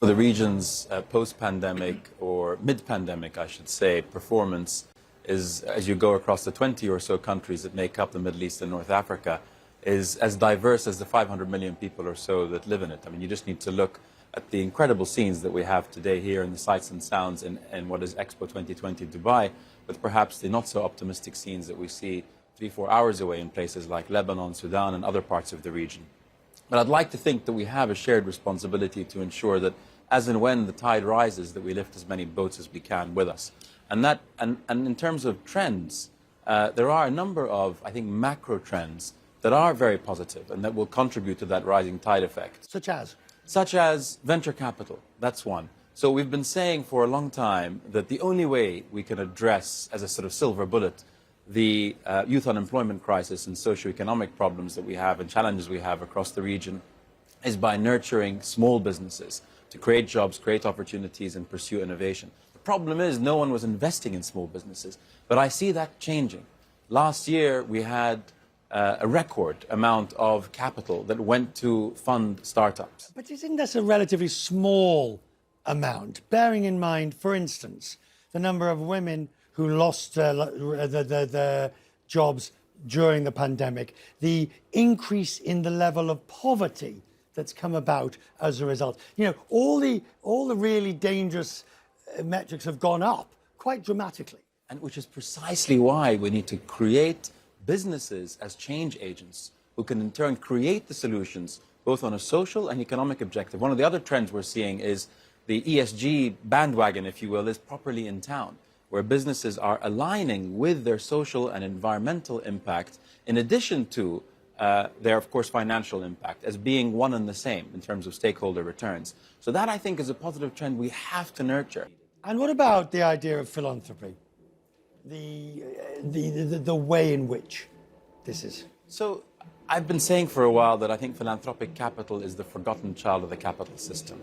The region's post-pandemic or mid-pandemic, I should say, performance is, as you go across the 20 or so countries that make up the Middle East and North Africa, is as diverse as the 500 million people or so that live in it. I mean, you just need to look at the incredible scenes that we have today here in the sights and sounds in what is Expo 2020 Dubai, with perhaps the not so optimistic scenes that we see 3-4 hours away in places like Lebanon, Sudan, and other parts of the region. But I'd like to think that we have a shared responsibility to ensure that as and when the tide rises, that we lift as many boats as we can with us. And in terms of trends, there are a number of, I think, macro trends that are very positive and that will contribute to that rising tide effect. Such as? Such as venture capital, that's one. So we've been saying for a long time that the only way we can address, as a sort of silver bullet, the youth unemployment crisis and socioeconomic problems that we have and challenges we have across the region is by nurturing small businesses to create jobs, create opportunities, and pursue innovation. The problem is no one was investing in small businesses, but I see that changing. Last year, we had a record amount of capital that went to fund startups. But do you think that's a relatively small amount, bearing in mind, for instance, the number of women who lost their jobs during the pandemic, the increase in the level of poverty that's come about as a result? You know, all the really dangerous metrics have gone up quite dramatically. And which is precisely why we need to create businesses as change agents who can in turn create the solutions both on a social and economic objective. One of the other trends we're seeing is the ESG bandwagon, if you will, is properly in town, where businesses are aligning with their social and environmental impact in addition to their, of course, financial impact as being one and the same in terms of stakeholder returns. So that, I think, is a positive trend we have to nurture. And what about the idea of philanthropy? The way in which this is? So I've been saying for a while that I think philanthropic capital is the forgotten child of the capital system.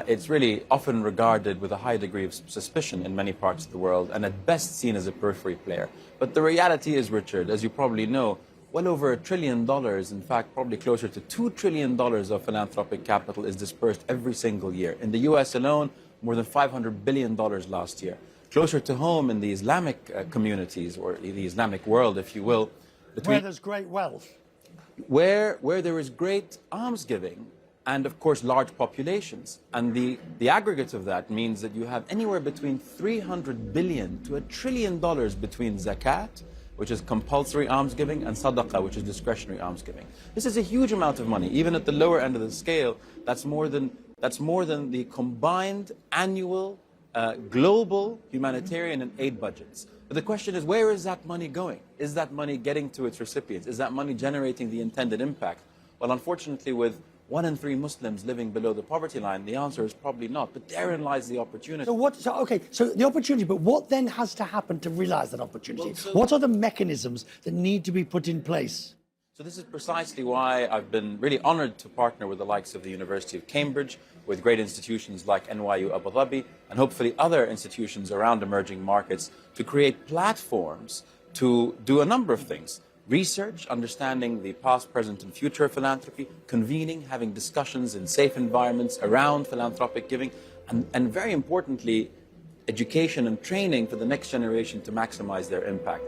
It's really often regarded with a high degree of suspicion in many parts of the world and at best seen as a periphery player. But the reality is, Richard, as you probably know, well over $1 trillion, in fact, probably closer to $2 trillion of philanthropic capital is dispersed every single year. In the US alone, more than $500 billion last year. Closer to home in the Islamic communities, or the Islamic world, if you will. Where there's great wealth. Where there is great almsgiving and, of course, large populations. And the aggregate of that means that you have anywhere between $300 billion to $1 trillion between zakat, which is compulsory almsgiving, and sadaqah, which is discretionary almsgiving. This is a huge amount of money. Even at the lower end of the scale, that's more than the combined annual global humanitarian and aid budgets. But the question is, where is that money going? Is that money getting to its recipients? Is that money generating the intended impact? Well, unfortunately, with 1 in 3 Muslims living below the poverty line, the answer is probably not. But therein lies the opportunity. So the opportunity, but what then has to happen to realize that opportunity? What are the mechanisms that need to be put in place? So this is precisely why I've been really honored to partner with the likes of the University of Cambridge, with great institutions like NYU Abu Dhabi, and hopefully other institutions around emerging markets to create platforms to do a number of things. Research, understanding the past, present, and future of philanthropy, convening, having discussions in safe environments around philanthropic giving, and very importantly, education and training for the next generation to maximize their impact.